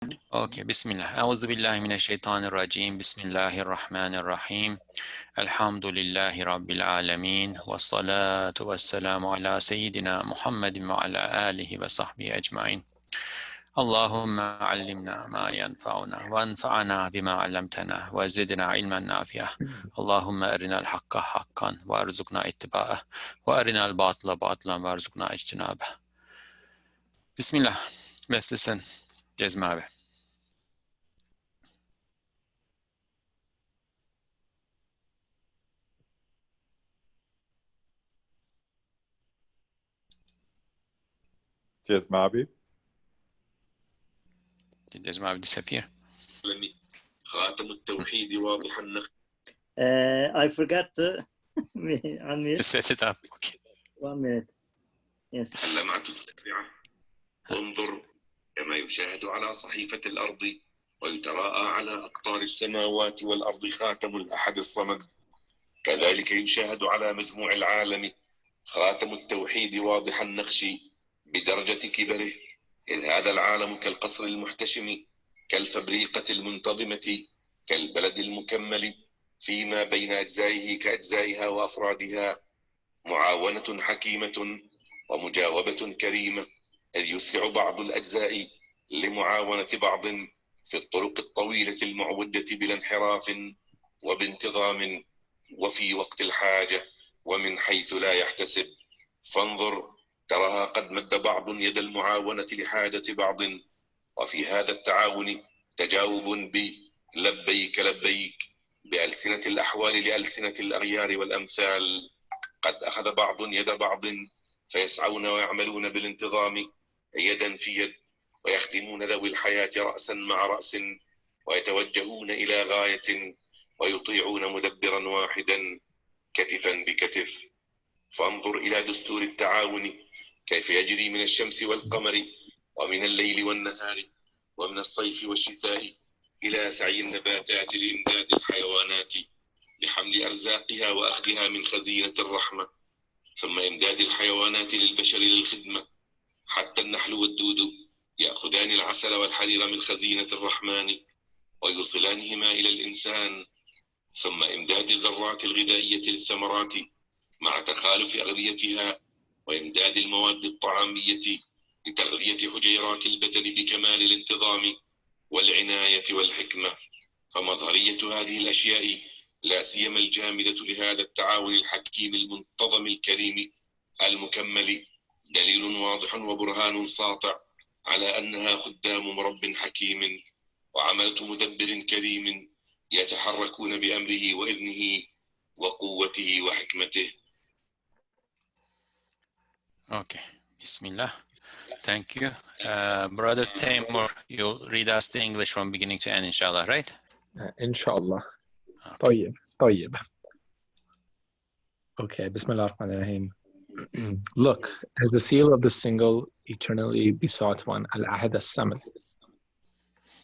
Okay, Bismillah. A'udhu billahi minash shaitanir rajim. Bismillahir rahmanir rahim. Alhamdulillahi rabbil alameen. Wassalatu wassalamu ala sayyidina Muhammadin wa ala alihi wa sahbihi ajma'in. Allahumma allimna ma yanfa'una wa anfa'na bima 'allamtana wa zidna ilman nafi'ah. Allahumma arina al-haqqa haqqan wa arzuqna ittiba'ah wa arina al-batila batilan wa arzuqna ijtinabah. Bismillah. Let's listen. Jazmabe. Jazmabi. Did Jazmabe disappear? I forgot to unmute. Set it up. Okay. 1 minute. Yes. اللمعة السابعة. انظر كما يشاهد على صحيفة الأرض ويتراءى على أقطار السماوات والأرض خاتم الأحد الصمد، كذلك يشاهد على مجموع العالم خاتم التوحيد واضح النقش بدرجة كبره، إذ هذا العالم كالقصر المحتشم، كالفبريقة المنتظمة، كالبلد المكمل، فيما بين أجزائه كأجزائها وأفرادها معاونة حكيمة ومجاوبة كريمة، إذ يسرع بعض الأجزاء لمعاونة بعض في الطرق الطويلة المعودة بلا انحراف وبانتظام وفي وقت الحاجة ومن حيث لا يحتسب. فانظر تراها قد مد بعض يد المعاونة لحاجة بعض، وفي هذا التعاون تجاوب بلبيك لبيك بألسنة الأحوال لألسنة الأغيار والأمثال. قد أخذ بعض يد بعض فيسعون ويعملون بالانتظام يدا في يد، ويخدمون ذوي الحياة رأسا مع رأس، ويتوجهون إلى غاية، ويطيعون مدبرا واحدا كتفا بكتف. فانظر إلى دستور التعاون كيف يجري من الشمس والقمر ومن الليل والنهار ومن الصيف والشتاء إلى سعي النباتات لإمداد الحيوانات لحمل أرزاقها وأخذها من خزينة الرحمة، ثم إمداد الحيوانات للبشر للخدمة، حتى النحل والدود يأخذان العسل والحرير من خزينة الرحمن ويوصلانهما إلى الإنسان، ثم إمداد الذرات الغذائية للثمرات مع تخالف أغذيتها، وإمداد المواد الطعامية لتغذية حجيرات البدن بكمال الانتظام والعناية والحكمة. فمظهرية هذه الأشياء لا سيما الجامدة لهذا التعاون الحكيم المنتظم الكريم المكمل دليل واضح وبرهان ساطع على أنها خدام مرب حكيم وعملة مدبر كريم يتحركون بأمره وإذنه وقوته وحكمته. Okay. Bismillah. Thank you. Brother Taimur, you'll read us the English from beginning to end, inshallah, right? Inshallah. Okay. طيب. Okay, Bismillah ar-Rahman ar-Rahim. Look, as the seal of the single, eternally besought one, al-Ahad as-Samad,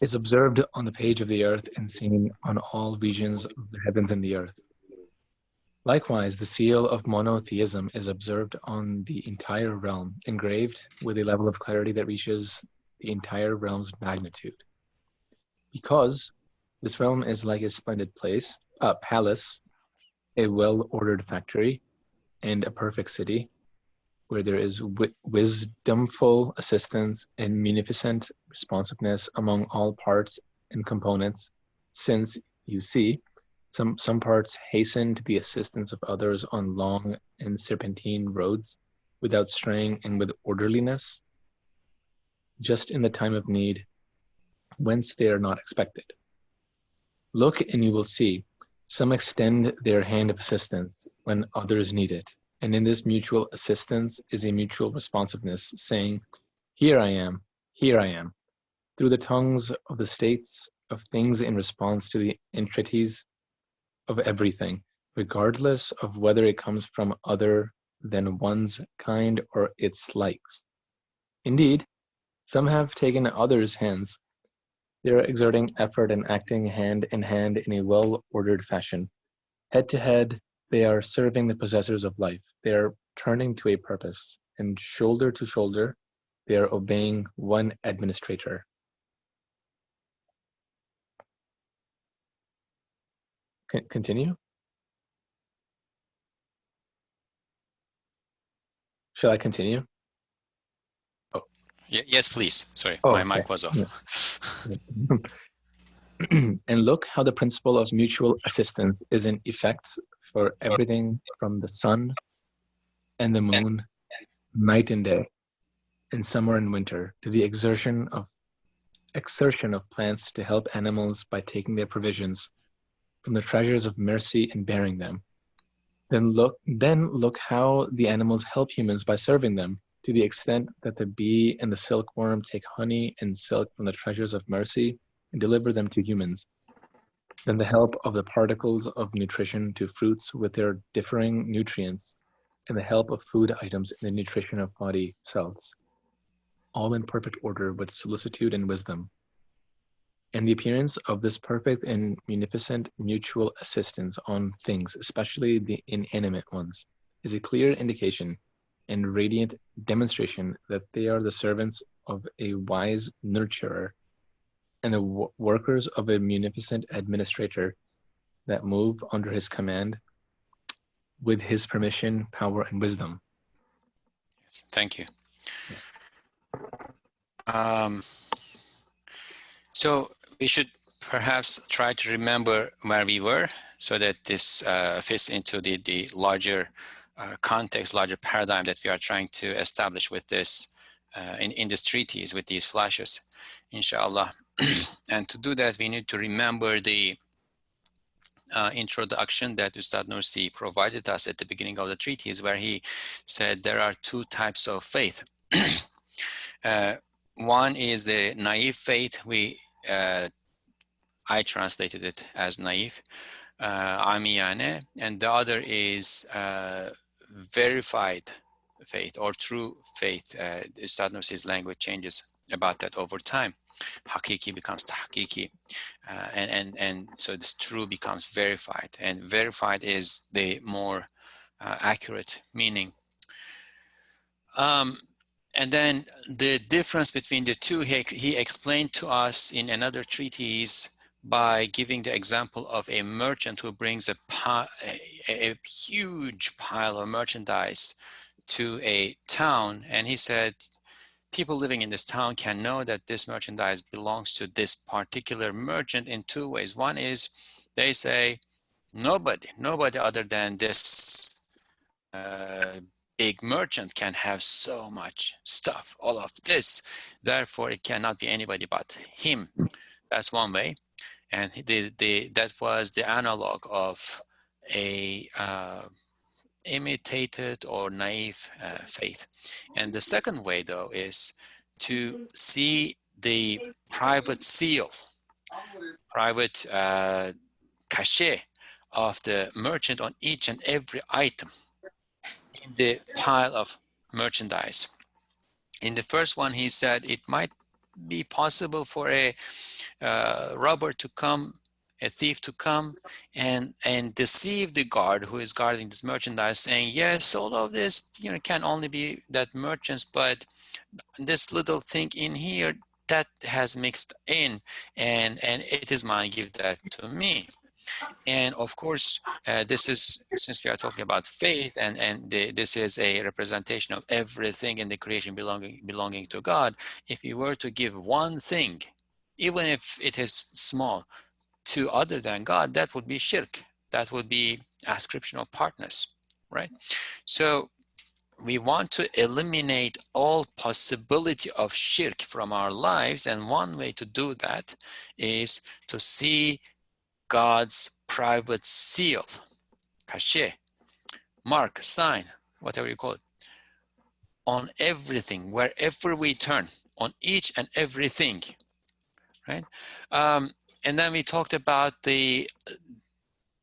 is observed on the page of the earth and seen on all regions of the heavens and the earth. Likewise, the seal of monotheism is observed on the entire realm, engraved with a level of clarity that reaches the entire realm's magnitude. Because this realm is like a splendid place, a palace, a well-ordered factory, and a perfect city, where there is wisdomful assistance and munificent responsiveness among all parts and components, since, you see, some parts hasten to the assistance of others on long and serpentine roads without straying and with orderliness, just in the time of need, whence they are not expected. Look and you will see, some extend their hand of assistance when others need it, and in this mutual assistance is a mutual responsiveness, saying, here I am, through the tongues of the states of things in response to the entreaties of everything, regardless of whether it comes from other than one's kind or its likes. Indeed, some have taken others' hands. They are exerting effort and acting hand in hand in a well-ordered fashion. Head to head, they are serving the possessors of life. They are turning to a purpose, and shoulder to shoulder, they are obeying one administrator. Continue. Shall I continue? Yes, please. Sorry, Oh, my okay. mic was off. And look how the principle of mutual assistance is in effect for everything from the sun and the moon, night and day, in summer and winter, to the exertion of plants to help animals by taking their provisions from the treasures of mercy and bearing them. Then look how the animals help humans by serving them, to the extent that the bee and the silkworm take honey and silk from the treasures of mercy and deliver them to humans. Then the help of the particles of nutrition to fruits with their differing nutrients, and the help of food items in the nutrition of body cells, all in perfect order with solicitude and wisdom. And the appearance of this perfect and munificent mutual assistance on things, especially the inanimate ones, is a clear indication and radiant demonstration that they are the servants of a wise nurturer and the workers of a munificent administrator that move under his command with his permission, power, and wisdom. Yes, thank you. Yes. So we should perhaps try to remember where we were so that this fits into the larger context, larger paradigm that we are trying to establish with this, in this treatise, with these flashes, inshallah. And to do that, we need to remember the introduction that Ustad Nursi provided us at the beginning of the treatise, where he said there are two types of faith. One is the naive faith. I translated it as naive, amiyane, and the other is verified faith or true faith. Ustad Nursi's language changes about that over time. Hakiki becomes tahqiqi, and so this true becomes verified, and verified is the more accurate meaning. And then the difference between the two, he explained to us in another treatise by giving the example of a merchant who brings a huge pile of merchandise to a town, and he said, people living in this town can know that this merchandise belongs to this particular merchant in two ways. One is they say, nobody other than this big merchant can have so much stuff, all of this. Therefore, it cannot be anybody but him. That's one way. And that was the analog of a imitated or naive faith. And the second way, though, is to see the private seal, private cachet of the merchant on each and every item in the pile of merchandise. In the first one, he said it might be possible for a robber to come, a thief to come and deceive the guard who is guarding this merchandise, saying, yes, all of this can only be that merchant's, but this little thing in here that has mixed in, and it is mine, give that to me. And of course, this is, since we are talking about faith, and this is a representation of everything in the creation belonging to God. If you were to give one thing, even if it is small, to other than God, that would be shirk. That would be ascription of partners, right? So we want to eliminate all possibility of shirk from our lives, and one way to do that is to see God's private seal, cachet, mark, sign, whatever you call it, on everything, wherever we turn, on each and everything, right? And then we talked about the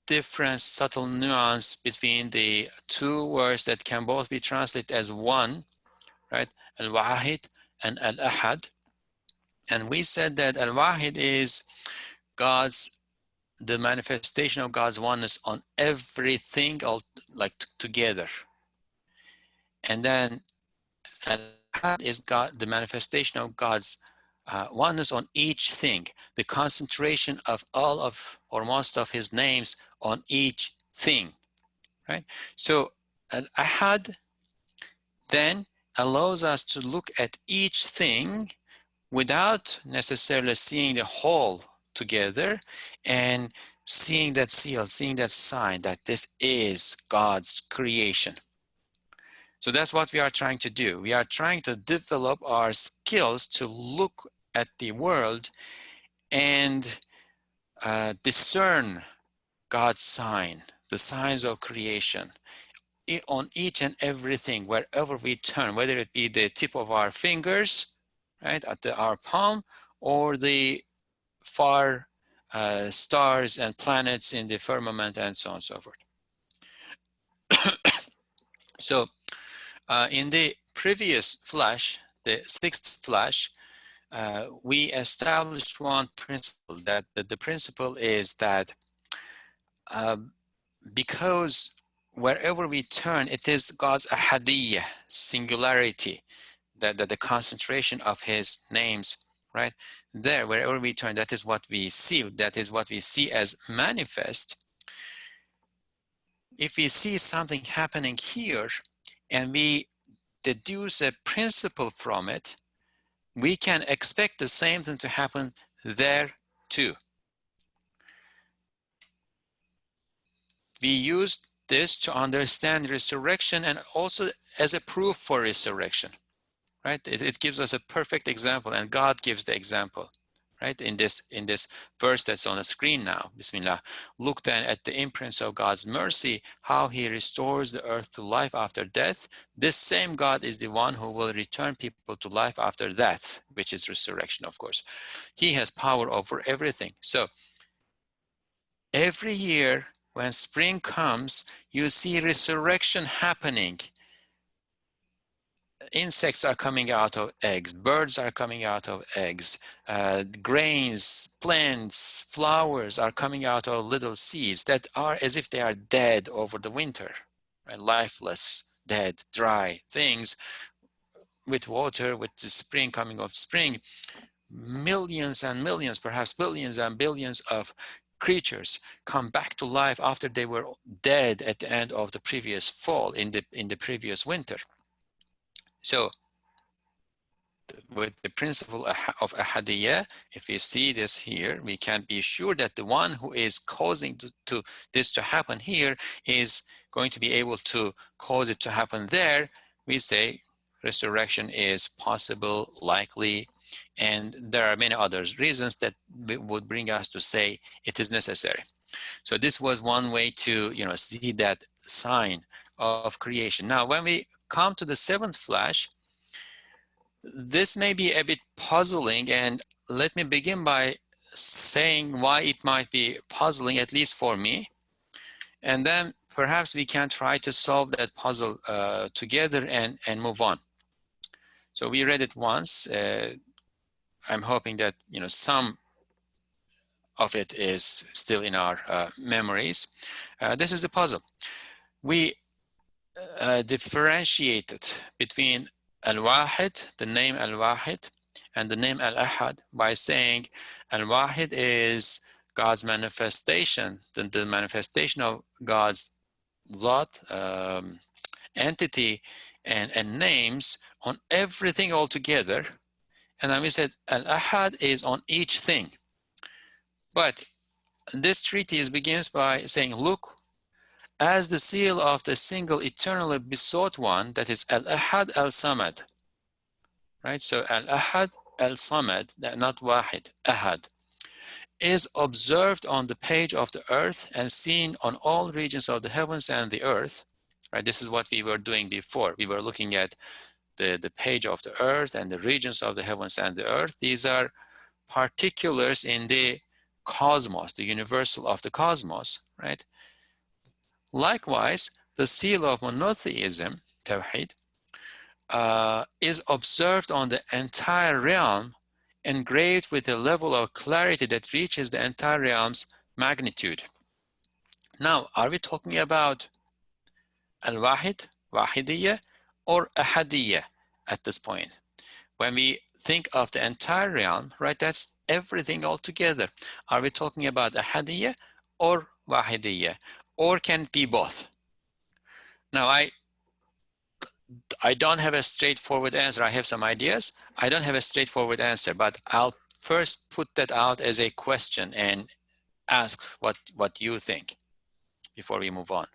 different subtle nuance between the two words that can both be translated as one, right? Al-Wahid and Al-Ahad. And we said that Al-Wahid is the manifestation of God's oneness on everything, all like together. And then Al-Ahad is the manifestation of God's oneness on each thing, the concentration of all of or most of his names on each thing, right? So al-ahad then allows us to look at each thing without necessarily seeing the whole together and seeing that seal, seeing that sign that this is God's creation. So that's what we are trying to do. We are trying to develop our skills to look at the world and discern God's sign, the signs of creation on each and everything, wherever we turn, whether it be the tip of our fingers, right, at our palm, or the far stars and planets in the firmament, and so on and so forth. So in the previous flash, the sixth flash, we established one principle, that the principle is that because wherever we turn, it is God's ahadiyya, singularity, that the concentration of his names, right? There, wherever we turn, that is what we see. That is what we see as manifest. If we see something happening here and we deduce a principle from it, we can expect the same thing to happen there too. We use this to understand resurrection and also as a proof for resurrection, right? It gives us a perfect example, and God gives the example, right? In this verse that's on the screen now, Bismillah. Look then at the imprints of God's mercy, how he restores the earth to life after death. This same God is the one who will return people to life after death, which is resurrection, of course. He has power over everything. So every year when spring comes, you see resurrection happening. Insects are coming out of eggs, birds are coming out of eggs, grains, plants, flowers are coming out of little seeds that are as if they are dead over the winter, right? Lifeless, dead, dry things. With water, with the spring coming of spring, millions and millions, perhaps billions and billions of creatures come back to life after they were dead at the end of the previous fall, in the previous winter. So with the principle of ahadiyya, if we see this here, we can be sure that the one who is causing this to happen here is going to be able to cause it to happen there. We say resurrection is possible, likely, and there are many other reasons that would bring us to say it is necessary. So this was one way to see that sign of creation. Now, when we come to the seventh flash, this may be a bit puzzling, and let me begin by saying why it might be puzzling, at least for me, and then perhaps we can try to solve that puzzle together and move on. So we read it once. I'm hoping that some of it is still in our memories. This is the puzzle. We differentiated between al-Wahid, the name al-Wahid, and the name al-Ahad by saying al-Wahid is God's manifestation, the manifestation of God's Zat, entity, and names on everything altogether. And then we said al-Ahad is on each thing. But this treatise begins by saying, look, as the seal of the single eternally besought one, that is al-Ahad al-Samad, right? So al-Ahad al-Samad, not Wahid, Ahad, is observed on the page of the earth and seen on all regions of the heavens and the earth, right? This is what we were doing before. We were looking at the page of the earth and the regions of the heavens and the earth. These are particulars in the cosmos, the universal of the cosmos, right? Likewise, the seal of monotheism, Tawheed, is observed on the entire realm, engraved with a level of clarity that reaches the entire realm's magnitude. Now, are we talking about al-Wahid, Wahidiyya, or Ahadiyya at this point? When we think of the entire realm, right, that's everything all together. Are we talking about Ahadiyya or wahidiyya, or can it be both? Now, I don't have a straightforward answer. I have some ideas. I don't have a straightforward answer, but I'll first put that out as a question and ask what you think before we move on.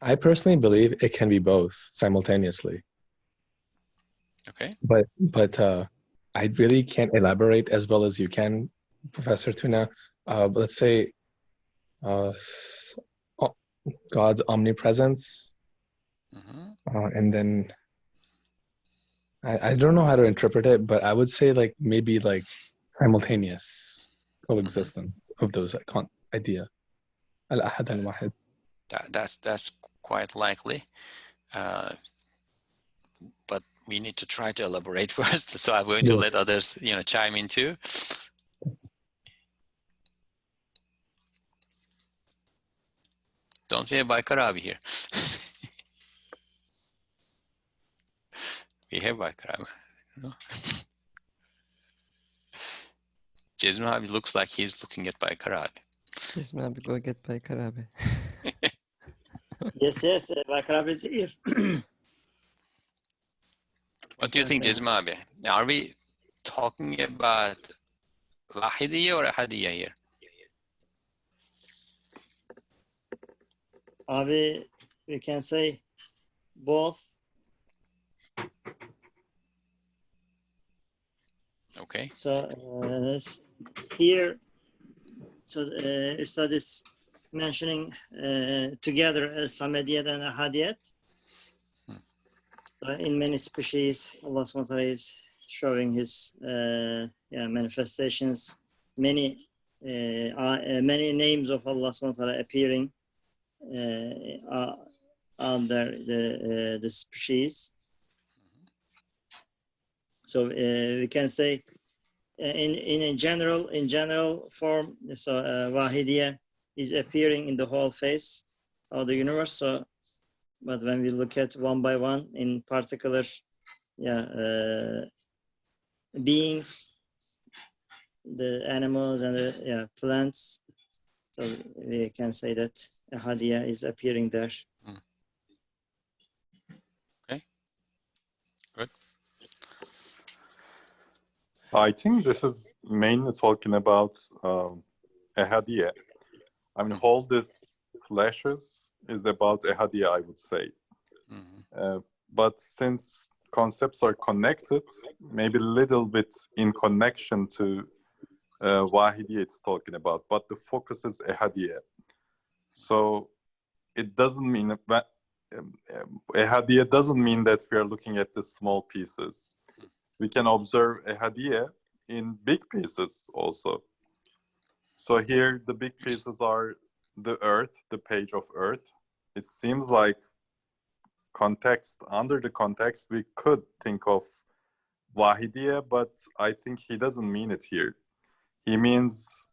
I personally believe it can be both simultaneously. Okay. But I really can't elaborate as well as you can, Professor Tuna. Let's say God's omnipresence, and then I don't know how to interpret it, but I would say like maybe like simultaneous coexistence of those idea. Al-Ahad al-Wahid. That's quite likely, but we need to try to elaborate first. So I'm going to let others, chime in too. Don't we have al-Arabi here? We have al-Arabi. No? Cezmi abi looks like he's looking at al-Arabi. Cezmi abi, go get al-Arabi. Yes, al-Arabi is here. What do you think, Cezmi abi? Are we talking about wahidiyya or ahadiyya here? Abi, we can say both. Okay. So here, Ustad is mentioning together Samediyat and Ahadiyat. In many species, Allah SWT is showing His manifestations. Many names of Allah SWT appearing under the species. So we can say in a general form, so Wahidiyya is appearing in the whole face of the universe. So, but when we look at one by one in particular, beings, the animals and the plants, so we can say that Ahadiyya is appearing there. Okay, good. I think this is mainly talking about Ahadiyya. I mean, all these flashes is about Ahadiyya, I would say. But since concepts are connected, maybe a little bit in connection to Wahidiyya it's talking about, but the focus is Ahadiyya. So it doesn't mean that Ahadiyya doesn't mean that we are looking at the small pieces. We can observe Ahadiyya in big pieces also. So here the big pieces are the earth, the page of earth. It seems like under the context, we could think of Wahidiyya, but I think he doesn't mean it here. He means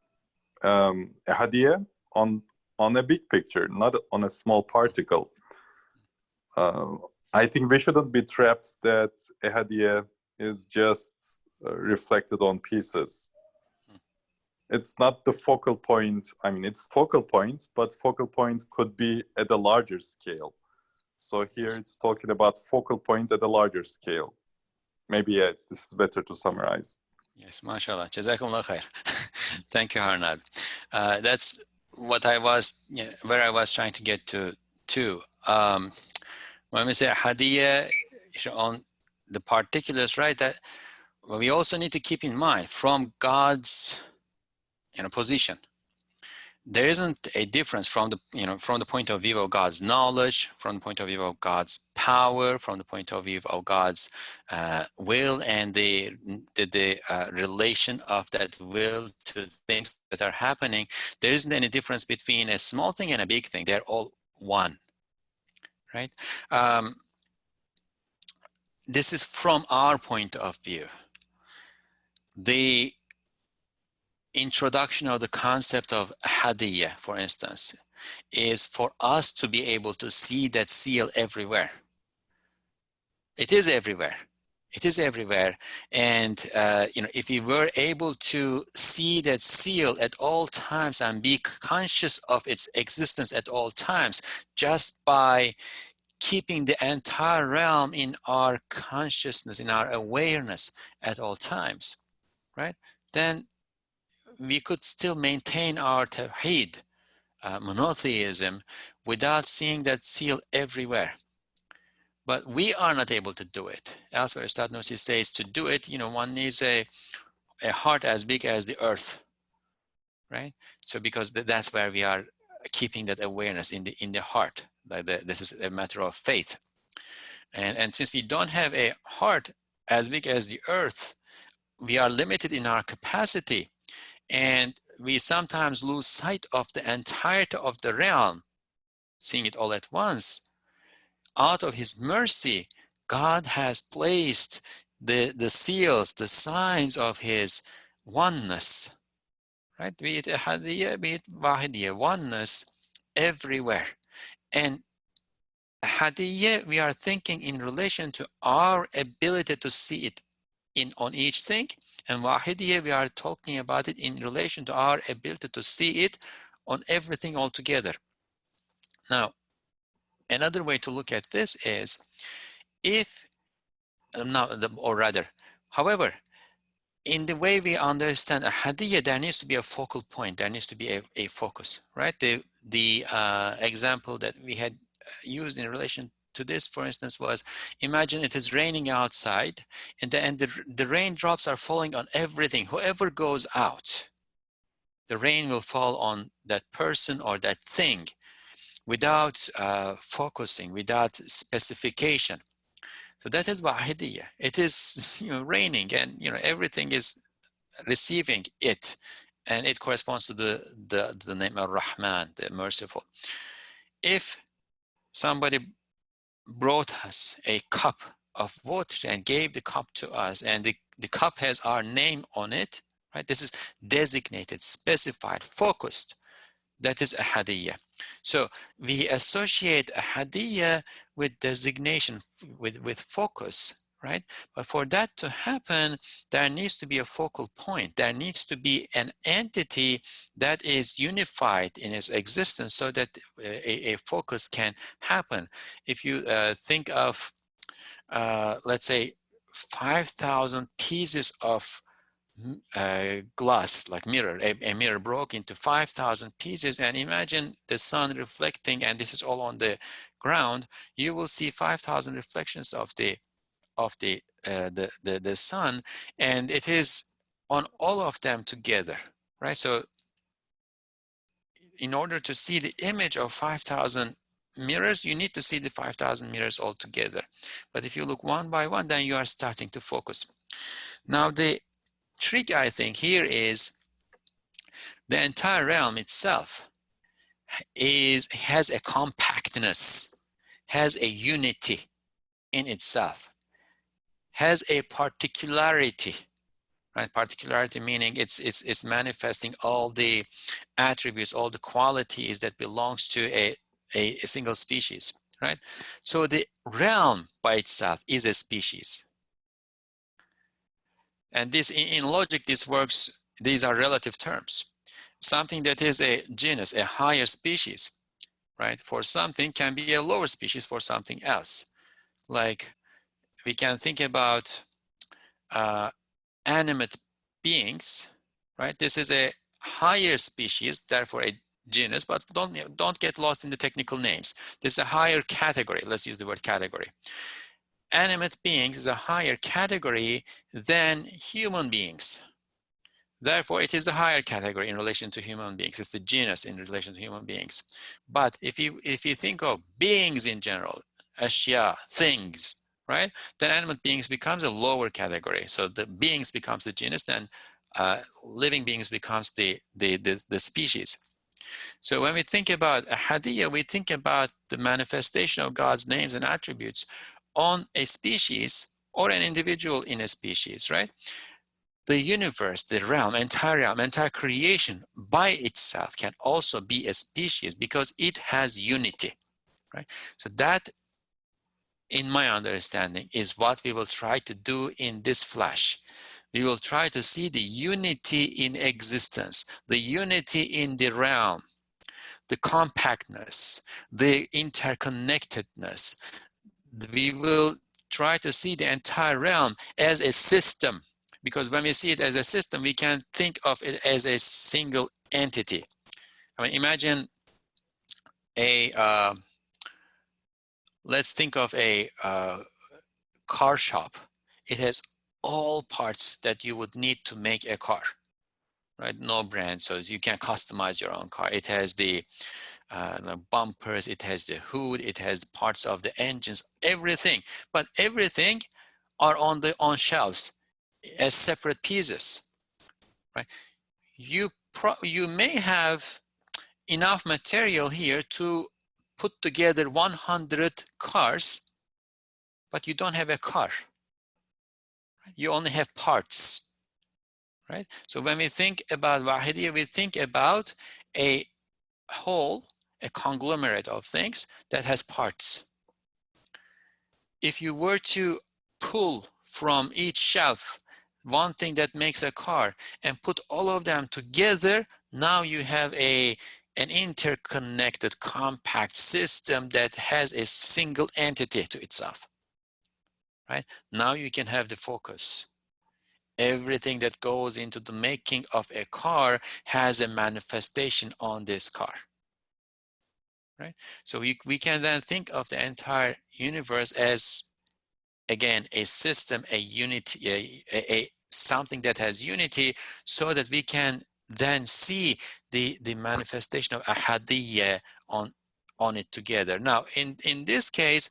Ahadiyya on a big picture, not on a small particle. I think we shouldn't be trapped that Ahadiyya is just reflected on pieces. It's not the focal point. I mean, it's focal point, but focal point could be at a larger scale. So here it's talking about focal point at a larger scale. Maybe this is better to summarize. Yes, mashallah. Jazakumullah khair. Thank you, Harnab. That's what where I was trying to get to too. When we say Ahadiyya on the particulars, right, that we also need to keep in mind from God's position. There isn't a difference from the point of view of God's knowledge, from the point of view of God's power, from the point of view of God's will, and the relation of that will to things that are happening. There isn't any difference between a small thing and a big thing. They're all one, right? This is from our point of view. The introduction of the concept of hadiyya, for instance, is for us to be able to see that seal everywhere. It is everywhere. It is everywhere. And if we were able to see that seal at all times and be conscious of its existence at all times, just by keeping the entire realm in our consciousness, in our awareness at all times, right? Then we could still maintain our tawheed, monotheism, without seeing that seal everywhere. But we are not able to do it. Elsewhere, Ustad Nursi says to do it, one needs a heart as big as the earth, right? So because that's where we are keeping that awareness in the heart. This is a matter of faith. And since we don't have a heart as big as the earth, we are limited in our capacity, and we sometimes lose sight of the entirety of the realm, seeing it all at once. Out of his mercy, God has placed the seals, the signs of his oneness, right? Be it ahadiyya, be it wahidiyya, oneness everywhere. And ahadiyya, we are thinking in relation to our ability to see it on each thing. And wahidiyya, we are talking about it in relation to our ability to see it on everything altogether. Now, another way to look at this is, however, in the way we understand ahadiyya, there needs to be a focal point. There needs to be a focus, right? The example that we had used in relation to this, for instance, was, imagine it is raining outside, and the raindrops are falling on everything. Whoever goes out, the rain will fall on that person or that thing without focusing, without specification. So that is wahidiyya. It is raining, and everything is receiving it, and it corresponds to the name al-Rahman, the merciful. If somebody brought us a cup of water and gave the cup to us, and the cup has our name on it, right? This is designated, specified, focused. That is ahadiyya. So we associate ahadiyya with designation, with focus, right? But for that to happen, there needs to be a focal point. There needs to be an entity that is unified in its existence, so that a focus can happen. If you think of, let's say, 5,000 pieces of glass, like mirror, a mirror broke into 5,000 pieces, and imagine the sun reflecting, and this is all on the ground. You will see 5,000 reflections of the sun, and it is on all of them together, right? So in order to see the image of 5,000 mirrors, you need to see the 5,000 mirrors all together. But if you look one by one, then you are starting to focus. Now the trick, I think, here is the entire realm itself has a compactness, has a unity in itself, has a particularity, right? Particularity meaning it's manifesting all the attributes, all the qualities that belongs to a single species, right? So the realm by itself is a species. And this, in logic, this works, these are relative terms. Something that is a genus, a higher species, right? For something can be a lower species for something else. Like we can think about animate beings, right? This is a higher species, therefore a genus, but don't get lost in the technical names. This is a higher category. Let's use the word category. Animate beings is a higher category than human beings. Therefore, it is a higher category in relation to human beings. It's the genus in relation to human beings. But if you think of beings in general, ashya, things, right? Then animate beings becomes a lower category. So the beings becomes the genus, then living beings becomes the species. So when we think about ahadiyya, we think about the manifestation of God's names and attributes on a species or an individual in a species, right? The universe, the realm, entire creation by itself can also be a species because it has unity, right? So that in my understanding, is what we will try to do in this flash. We will try to see the unity in existence, the unity in the realm, the compactness, the interconnectedness. We will try to see the entire realm as a system, because when we see it as a system, we can think of it as a single entity. I mean, imagine let's think of a car shop. It has all parts that you would need to make a car, right? No brand, so you can customize your own car. It has the bumpers, it has the hood, it has parts of the engines, everything. But everything are on shelves as separate pieces, right? You may have enough material here to put together 100 cars, but you don't have a car. You only have parts, right? So when we think about Wahidiyya, we think about a whole, a conglomerate of things that has parts. If you were to pull from each shelf one thing that makes a car and put all of them together, now you have an interconnected, compact system that has a single entity to itself, right? Now you can have the focus. Everything that goes into the making of a car has a manifestation on this car, right? So we can then think of the entire universe as, again, a system, a unity, a something that has unity, so that we can then see the manifestation of ahadiyya on it together. Now, in this case,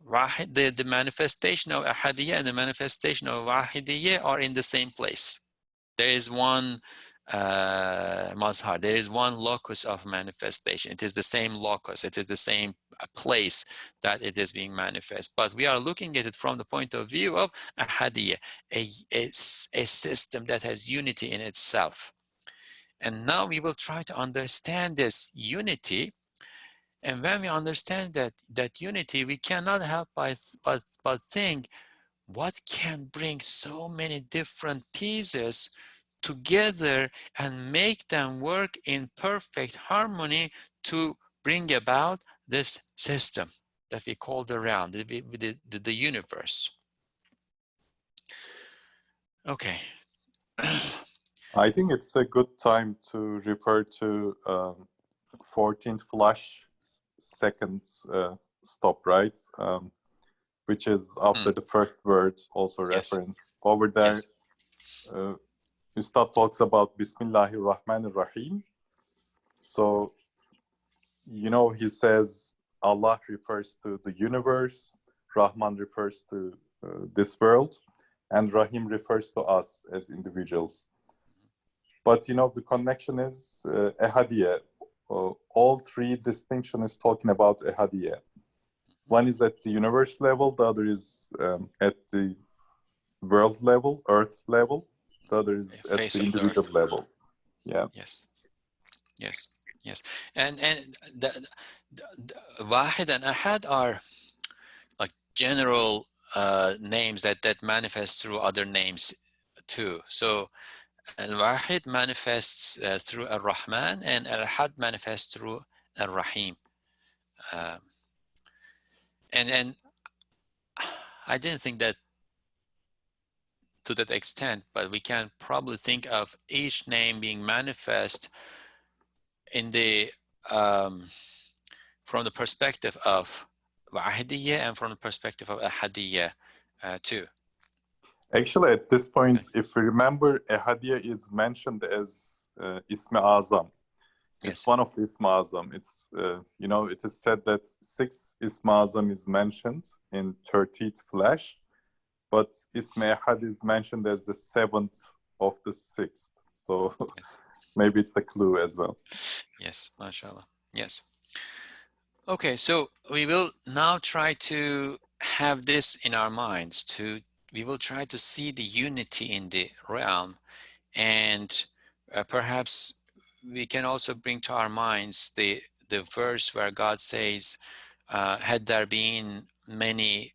the manifestation of ahadiyya and the manifestation of wahidiyya are in the same place. There is one mazhar, there is one locus of manifestation. It is the same locus, it is the same place that it is being manifest. But we are looking at it from the point of view of ahadiyya, a system that has unity in itself. And now we will try to understand this unity. And when we understand that unity, we cannot help but think, what can bring so many different pieces together and make them work in perfect harmony to bring about this system that we call the realm, the universe. Okay. I think it's a good time to refer to 14th flash seconds stop, right? Which is after the first word, also reference. Over there, Ustad talks about Bismillahir Rahmanir Rahim. So, you know, he says Allah refers to the universe, Rahman refers to this world, and Rahim refers to us as individuals. But, you know, the connection is ahadiyya. All three distinction is talking about ahadiyya. One is at the universe level, the other is at the world level, earth level, the other is at the individual level. Yeah. Yes. Yes. Yes. And the Wahid and Ahad are like general names that manifest through other names too. So al-Wahid manifests through al-Rahman, and al-Ahad manifests through al-Rahim. And I didn't think that to that extent, but we can probably think of each name being manifest in the from the perspective of Wahidiyya and from the perspective of Ahadiyya too. Actually, at this point, if we remember, Ahadiyya is mentioned as Ism Azam. It's one of the Ism Azam. It's, you know, it is said that 6 Ism Azam is mentioned in 13th flash, but Ism Ahad is mentioned as the 7th of the 6th. So maybe it's a clue as well. Yes, mashallah. Yes. Okay, so we will now try to have this in our minds. We will try to see the unity in the realm, and perhaps we can also bring to our minds the verse where God says, had there been many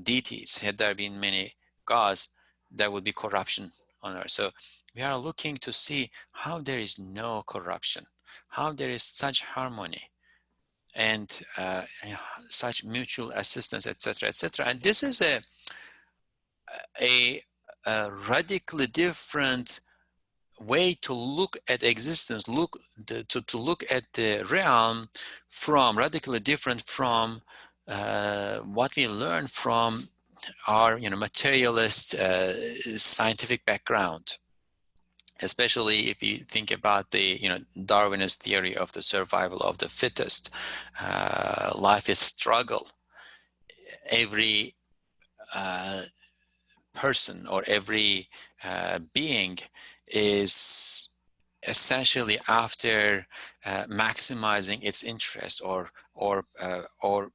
deities, had there been many gods, there would be corruption on earth. So we are looking to see how there is no corruption, how there is such harmony and such mutual assistance, etc., etc. And this is a radically different way to look at existence, to look at the realm from radically different from what we learn from our materialist scientific background, especially if you think about the Darwinist theory of the survival of the fittest. Life is struggle. Every person or every being is essentially after maximizing its interest or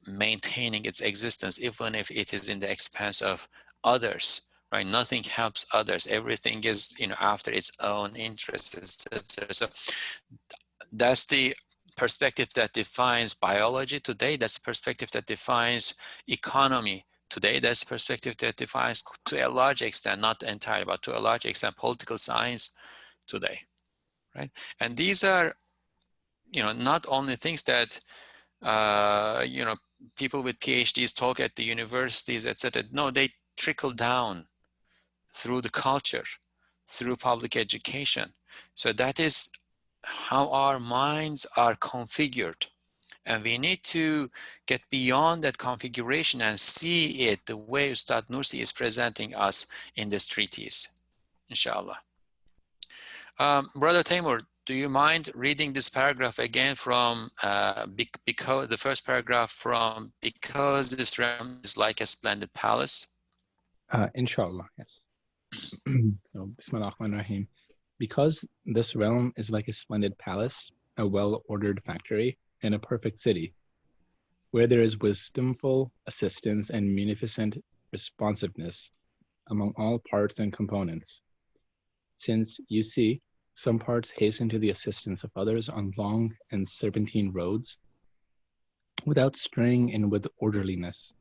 maintaining its existence, even if it is in the expense of others. Right? Nothing helps others. Everything is after its own interests, etc. So that's the perspective that defines biology today. That's the perspective that defines economy today. That's the perspective that defines, to a large extent, not entirely, but to a large extent, political science today, right? And these are, not only things that, people with PhDs talk at the universities, etc. No, they trickle down through the culture, through public education. So that is how our minds are configured. And we need to get beyond that configuration and see it the way Ustad Nursi is presenting us in this treatise, inshallah. Brother Taimur, do you mind reading this paragraph again from, because the first paragraph from, because this realm is like a splendid palace? Inshallah, yes. So, Bismillah ar-Rahman ar-Rahim. Because this realm is like a splendid palace, a well-ordered factory, and a perfect city, where there is wisdomful assistance and munificent responsiveness among all parts and components. Since, you see, some parts hasten to the assistance of others on long and serpentine roads, without straying and with orderliness,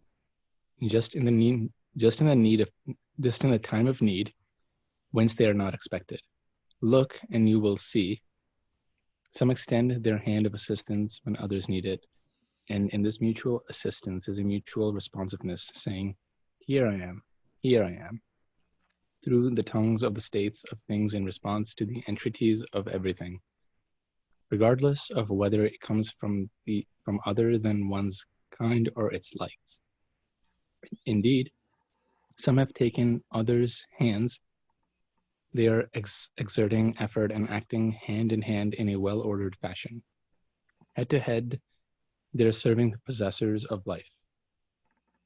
just in the time of need, whence they are not expected. Look, and you will see. Some extend their hand of assistance when others need it, and in this mutual assistance is a mutual responsiveness, saying, here I am, through the tongues of the states of things in response to the entities of everything, regardless of whether it comes from other than one's kind or its likes. Indeed, some have taken others' hands. They are exerting effort and acting hand in hand in a well-ordered fashion. Head to head, they are serving the possessors of life.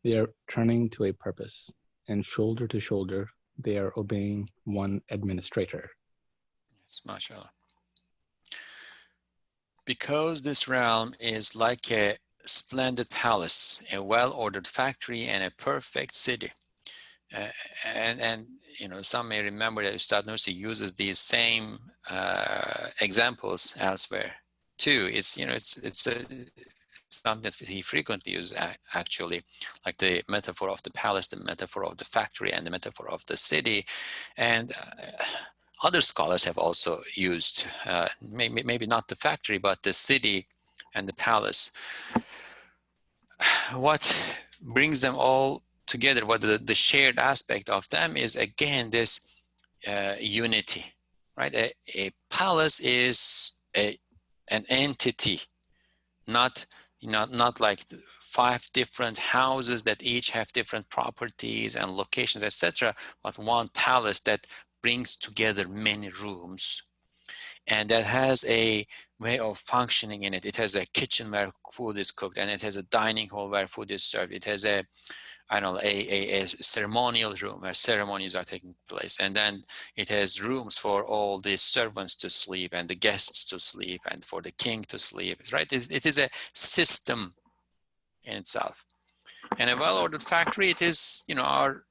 They are turning to a purpose, and shoulder to shoulder, they are obeying one administrator. Yes, mashallah. Because this realm is like a splendid palace, a well-ordered factory, and a perfect city. And some may remember that Ustad Nursi uses these same examples elsewhere too. It's something that he frequently uses, actually, like the metaphor of the palace, the metaphor of the factory, and the metaphor of the city. And other scholars have also used, maybe not the factory, but the city and the palace. What brings them all together, what the shared aspect of them is, again, this unity, right? A palace is an entity, not like 5 different houses that each have different properties and locations, etc., but one palace that brings together many rooms, and that has a way of functioning in it. It has a kitchen where food is cooked, and it has a dining hall where food is served. It has a ceremonial room where ceremonies are taking place. And then it has rooms for all the servants to sleep and the guests to sleep and for the king to sleep, right? It is a system in itself. And a well-ordered factory, it is, our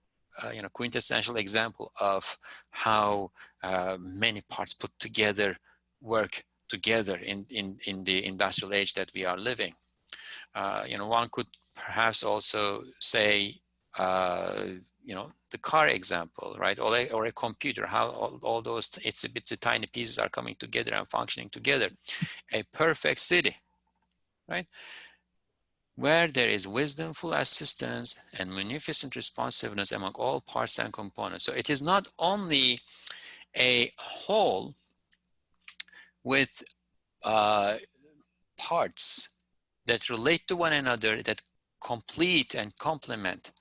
quintessential example of how many parts put together work together in the industrial age that we are living. One could perhaps also say, you know, the car example, right? Or a computer, how all those itsy bitsy tiny pieces are coming together and functioning together. A perfect city, right? Where there is wisdomful assistance and munificent responsiveness among all parts and components. So it is not only a whole with parts that relate to one another, that complete and complement,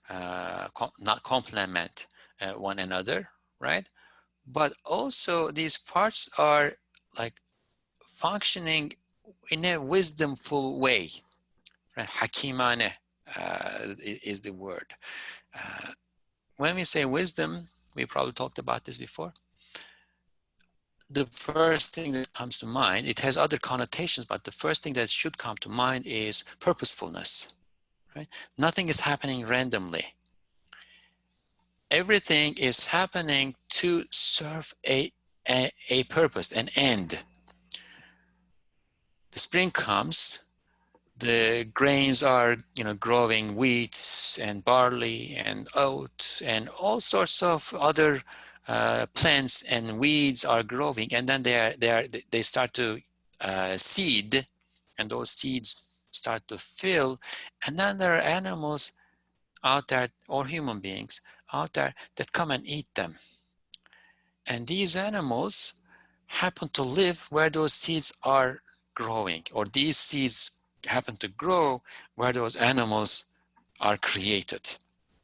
not complement one another, right? But also these parts are like functioning in a wisdomful way. Right? Hakimane is the word. When we say wisdom, we probably talked about this before. The first thing that comes to mind, it has other connotations, but the first thing that should come to mind is purposefulness. Right? Nothing is happening randomly. Everything is happening to serve a purpose, an end. The spring comes, the grains are, you know, growing, wheat and barley and oat and all sorts of other plants and weeds are growing, and then they start to seed, and those seeds start to fill, and then there are animals out there, or human beings out there, that come and eat them. And these animals happen to live where those seeds are growing, or these seeds happen to grow where those animals are created,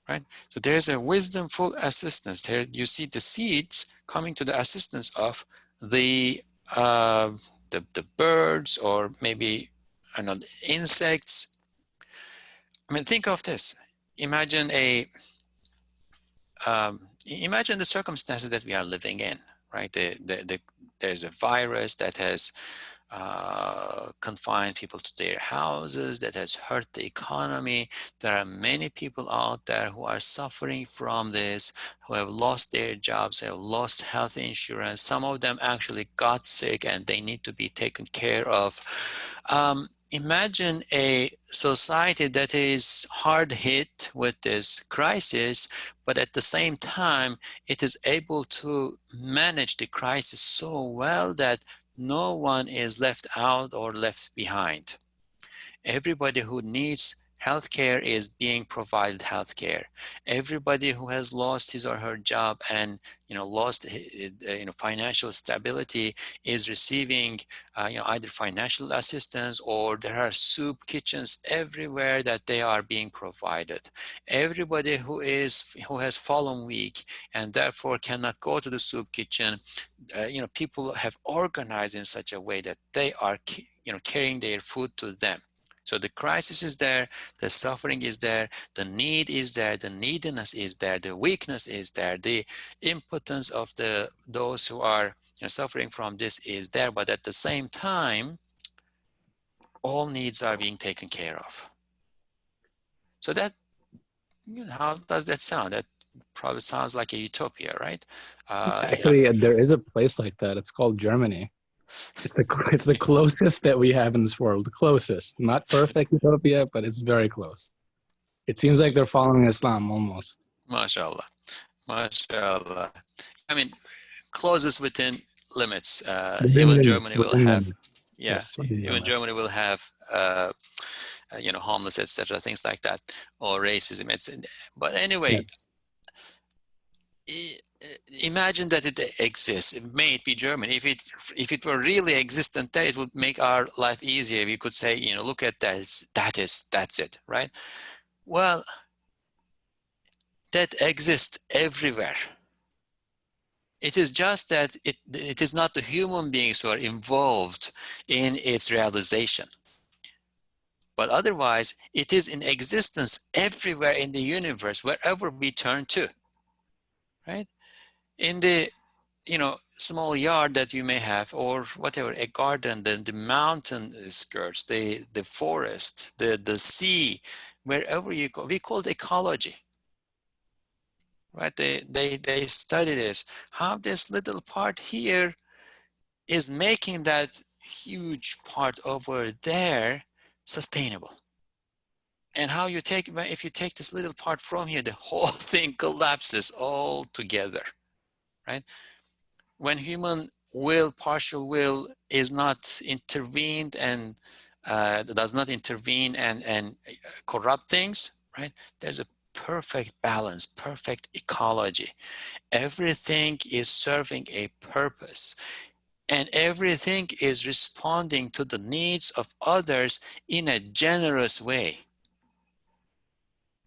right? So there's a wisdomful assistance. There you see the seeds coming to the assistance of the birds, or maybe, I don't know, insects. I mean, think of this. Imagine imagine the circumstances that we are living in, right? There's a virus that has confined people to their houses, that has hurt the economy. There are many people out there who are suffering from this, who have lost their jobs, have lost health insurance. Some of them actually got sick and they need to be taken care of. Imagine a society that is hard hit with this crisis, but at the same time, it is able to manage the crisis so well that no one is left out or left behind. Everybody who needs healthcare is being provided healthcare. Everybody who has lost his or her job and lost financial stability is receiving either financial assistance, or there are soup kitchens everywhere that they are being provided. Everybody who has fallen weak and therefore cannot go to the soup kitchen, people have organized in such a way that they are carrying their food to them. So the crisis is there, the suffering is there, the need is there, the neediness is there, the weakness is there, the impotence of those who are suffering from this is there, but at the same time, all needs are being taken care of. So that, how does that sound? That probably sounds like a utopia, right? Actually, there is a place like that. It's called Germany. It's the closest that we have in this world. The closest. Not perfect utopia, but it's very close. It seems like they're following Islam almost. MashaAllah. MashaAllah. I mean, closest within limits. Even Germany will have, even Germany will have, homeless, etc., things like that, or racism, etc. But anyway, imagine that it exists. It may be Germany. If it were really existent there, it would make our life easier. We could say, look at that. That's it, right? Well, that exists everywhere. It is just that it is not the human beings who are involved in its realization. But otherwise, it is in existence everywhere in the universe, wherever we turn to, right? In the, small yard that you may have, or whatever, a garden, the mountain skirts, the forest, the sea, wherever you go, we call it ecology. Right? They study this, how this little part here is making that huge part over there sustainable. And how you take, if you take this little part from here, the whole thing collapses all together, right? When human will, partial will, is not intervened and does not intervene and corrupt things, right? There's a perfect balance, perfect ecology. Everything is serving a purpose, and everything is responding to the needs of others in a generous way.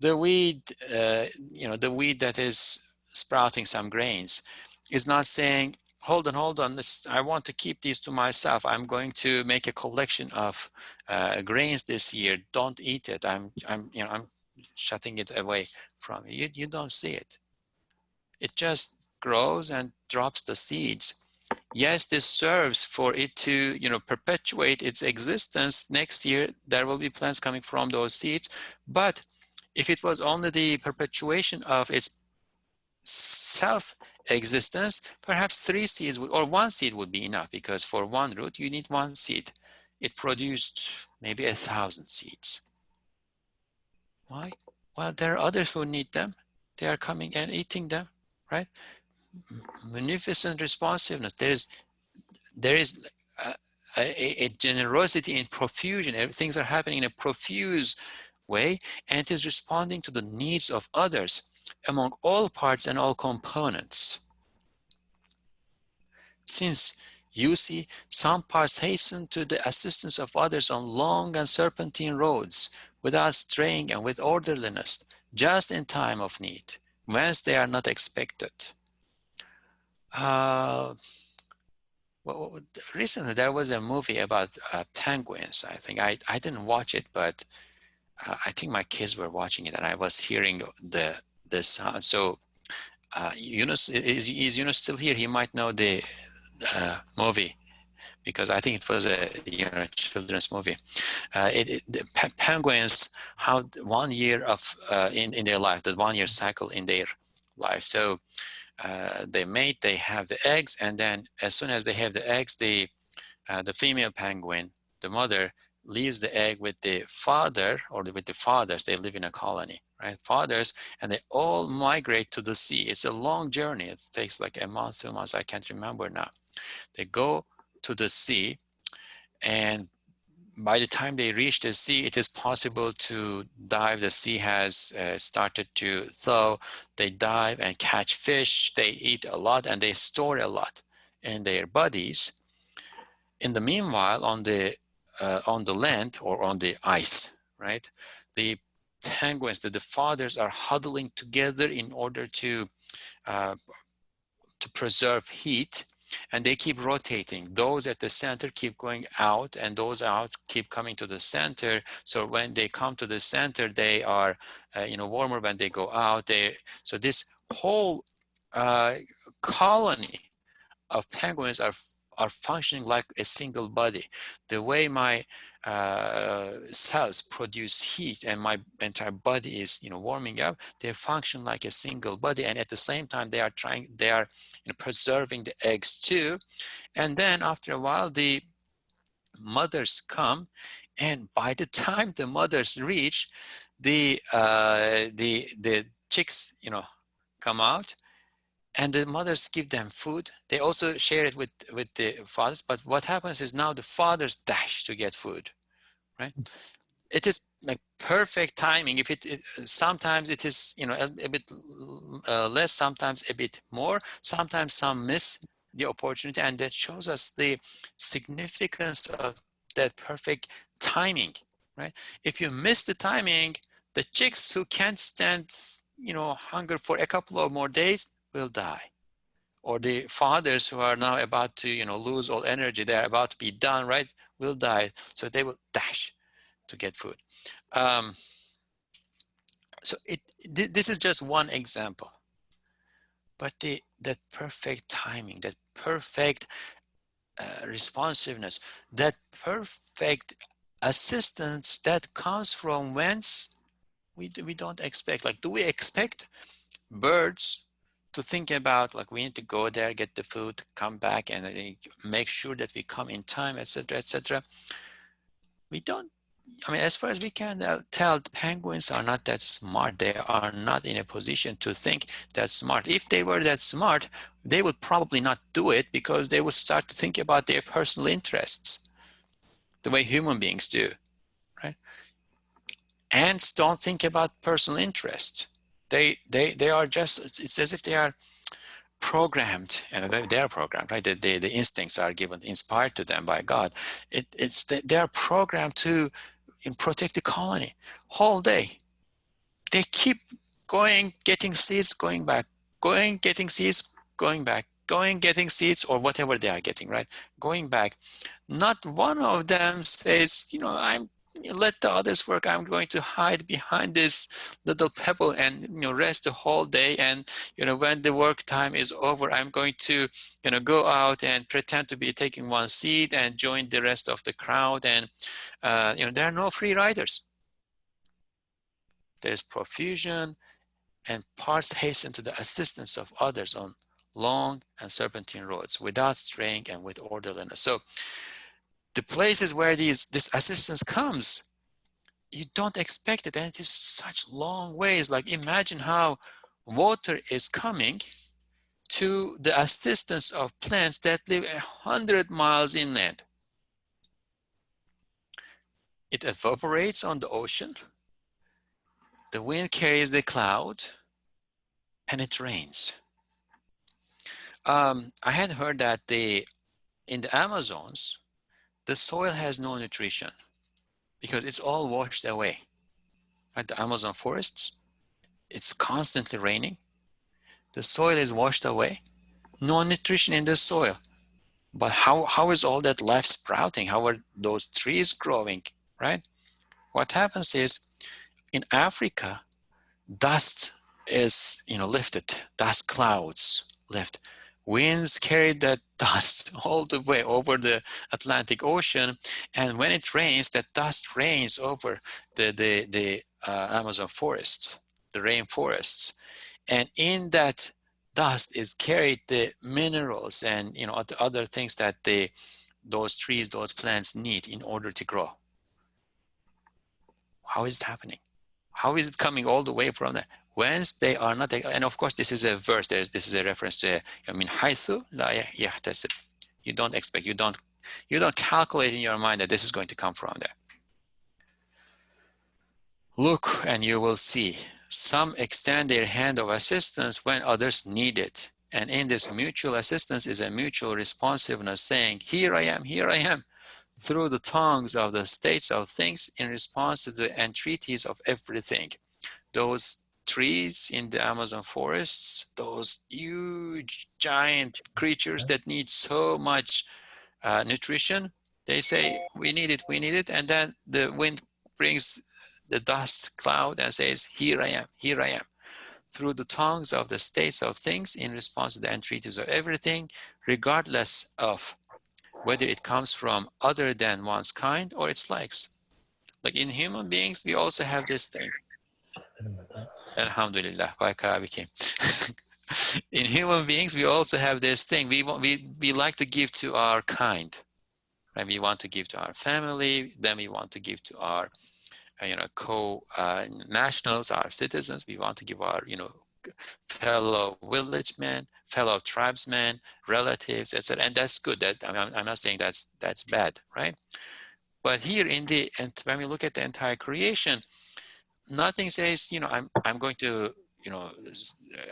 The weed, the weed that is sprouting some grains is not saying, hold on, I want to keep these to myself. I'm going to make a collection of grains this year. Don't eat it. I'm shutting it away from you. You don't see it. It just grows and drops the seeds. Yes, this serves for it to, perpetuate its existence. Next year, there will be plants coming from those seeds. But if it was only the perpetuation of its self-existence, perhaps 3 seeds or 1 seed would be enough, because for 1 root, you need 1 seed. It produced maybe 1,000 seeds. Why? Well, there are others who need them. They are coming and eating them, right? Munificent responsiveness. There is a generosity in profusion. Things are happening in a profuse way, and it is responding to the needs of others among all parts and all components. Since you see, some parts hasten to the assistance of others on long and serpentine roads without straying and with orderliness, just in time of need, whence they are not expected. Well, recently there was a movie about penguins. I think I didn't watch it, but I think my kids were watching it, and I was hearing the sound. So Yunus, is Yunus still here? He might know the movie, because I think it was a children's movie. The penguins, how 1 year of in their life, the 1 year cycle in their life. So they mate, they have the eggs, and then as soon as they have the eggs, the female penguin, the mother, leaves the egg with the father, or with the fathers. They live in a colony, right? Fathers, and they all migrate to the sea. It's a long journey. It takes like a month, 2 months. I can't remember now. They go to the sea, and by the time they reach the sea, it is possible to dive. The sea has started to thaw. They dive and catch fish. They eat a lot, and they store a lot in their bodies. In the meanwhile, on the land or on the ice, right, the penguins, the fathers, are huddling together in order to preserve heat. And they keep rotating. Those at the center keep going out, and those out keep coming to the center. So when they come to the center, they are, warmer. When they go out, so this whole colony of penguins are functioning like a single body. The way my cells produce heat and my entire body is warming up, they function like a single body, and at the same time they are preserving the eggs too. And then after a while the mothers come, and by the time the mothers reach, the chicks come out, and the mothers give them food. They also share it with the fathers. But what happens is now the fathers dash to get food, right? It is like perfect timing. If it sometimes it is a bit less, sometimes a bit more, sometimes some miss the opportunity, and that shows us the significance of that perfect timing, right? If you miss the timing, the chicks who can't stand hunger for a couple of more days will die. Or the fathers who are now about to lose all energy, they're about to be done, right, will die. So they will dash to get food. So this is just one example, but that perfect timing, that perfect responsiveness, that perfect assistance that comes from whence we don't expect. Like, do we expect birds to think about, like, we need to go there, get the food, come back, and make sure that we come in time, etc., etc.? We don't I mean, as far as we can tell, penguins are not that smart. They are not in a position to think that smart. If they were that smart, they would probably not do it because they would start to think about their personal interests, the way human beings do, right? Ants don't think about personal interest. They are just, it's as if they are programmed, and they are programmed, right? The instincts are given, inspired to them by God. They are programmed to protect the colony whole day. They keep going, getting seeds, going back, going, getting seeds, going back, going, getting seeds, or whatever they are getting, right? Going back. Not one of them says, let the others work. I'm going to hide behind this little pebble and rest the whole day. And when the work time is over, I'm going to go out and pretend to be taking one seat and join the rest of the crowd. And there are no free riders. There is profusion, and parts hasten to the assistance of others on long and serpentine roads without straying and with orderliness. So the places where this assistance comes, you don't expect it, and it is such long ways. Like, imagine how water is coming to the assistance of plants that live 100 miles inland. It evaporates on the ocean, the wind carries the cloud, and it rains. I had heard that in the Amazons, the soil has no nutrition because it's all washed away. Right? The Amazon forests, it's constantly raining. The soil is washed away. No nutrition in the soil. But how is all that life sprouting? How are those trees growing, right? What happens is, in Africa, dust is lifted, dust clouds lift. Winds carry that dust all the way over the Atlantic Ocean, and when it rains, that dust rains over the Amazon forests, the rainforests, and in that dust is carried the minerals and the other things that those trees, those plants need in order to grow. How is it happening? How is it coming all the way from that? Whence they are not, and of course this is a verse. This is a reference to حيث لا يحتسب. You don't expect, you don't calculate in your mind that this is going to come from there. Look and you will see. Some extend their hand of assistance when others need it. And in this mutual assistance is a mutual responsiveness saying, here I am, through the tongues of the states of things in response to the entreaties of everything. Those trees in the Amazon forests, those huge giant creatures that need so much nutrition, they say, we need it. And then the wind brings the dust cloud and says, here I am, through the tongues of the states of things in response to the entreaties of everything, regardless of whether it comes from other than one's kind or its likes. Like in human beings, we also have this thing. Alhamdulillah, Karabi came. In human beings, we also have this thing. We like to give to our kind. Right? We want to give to our family, then we want to give to our co-nationals, our citizens. We want to give our fellow villagemen, fellow tribesmen, relatives, etc. And that's good. That I'm not saying that's bad, right? But here when we look at the entire creation, nothing says I'm going to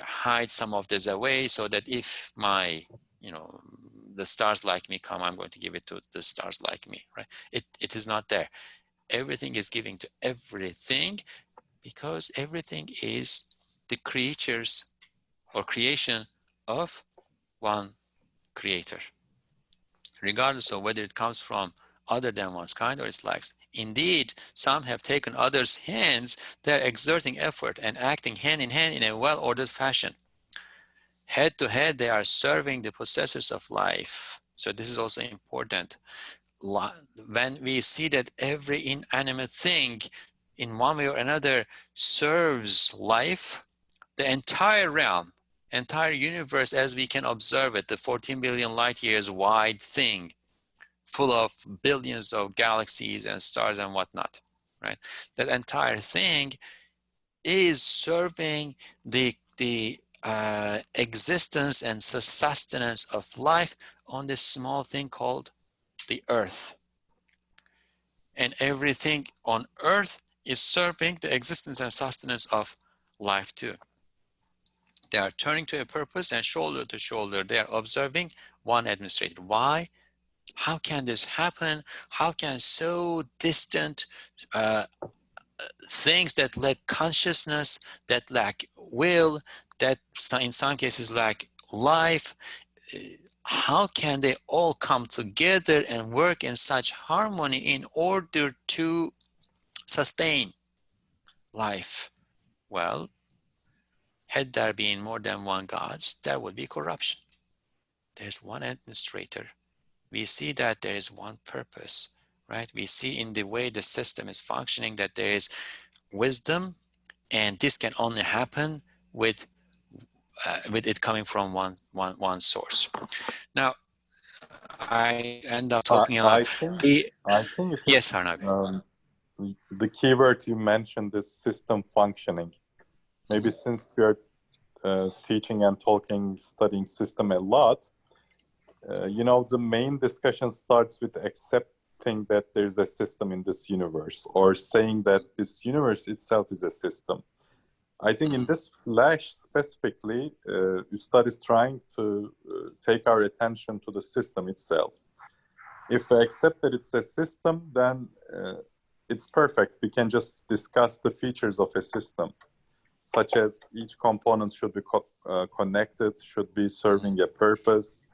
hide some of this away so that if my the stars like me come, I'm going to give it to the stars like me, right? It is not there. Everything is giving to everything because everything is the creatures or creation of one creator, regardless of whether it comes from other than one's kind or its likes. Indeed, some have taken others' hands. They're exerting effort and acting hand in hand in a well-ordered fashion. Head to head, they are serving the possessors of life. So this is also important. When we see that every inanimate thing in one way or another serves life, the entire realm, entire universe as we can observe it, the 14 billion light years wide thing, full of billions of galaxies and stars and whatnot, right? That entire thing is serving the existence and sustenance of life on this small thing called the earth. And everything on earth is serving the existence and sustenance of life too. They are turning to a purpose, and shoulder to shoulder, they are observing one administrator. Why? How can this happen? How can so distant things that lack consciousness, that lack will, that in some cases lack life, how can they all come together and work in such harmony in order to sustain life? Well, had there been more than one gods, there would be corruption. There's one administrator. We see that there is one purpose, right? We see in the way the system is functioning that there is wisdom, and this can only happen with it coming from one source. Now, I end up talking a lot. I think it Yes, is, Arnabi. the keyword you mentioned is system functioning. Maybe since we are teaching and studying system a lot, the main discussion starts with accepting that there's a system in this universe, or saying that this universe itself is a system. I think in this flash specifically, Ustad is trying to take our attention to the system itself. If we accept that it's a system, then it's perfect. We can just discuss the features of a system, such as each component should be connected, should be serving a purpose,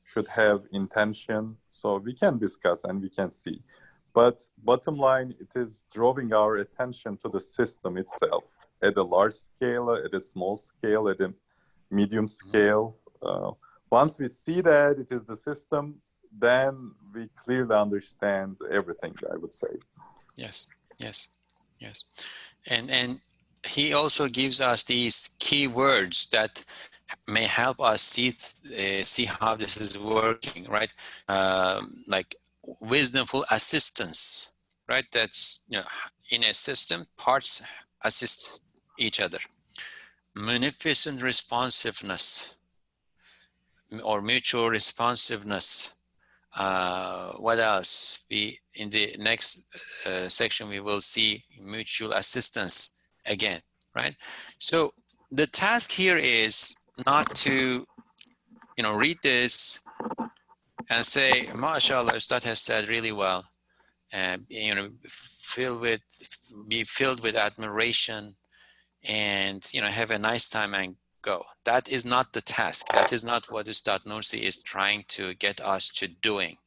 should have intention. So we can discuss and we can see. But bottom line, it is drawing our attention to the system itself at a large scale, at a small scale, at a medium scale. Once we see that it is the system, then we clearly understand everything, I would say. Yes. And he also gives us these key words that may help us see how this is working, right? Like wisdomful assistance, right? That's, in a system, parts assist each other. Munificent responsiveness or mutual responsiveness. What else? In the next section, we will see mutual assistance again, right? So the task here is not to, read this and say, "MashaAllah, Ustad has said really well," and be filled with admiration, and have a nice time and go. That is not the task. That is not what Ustad Nursi is trying to get us to doing,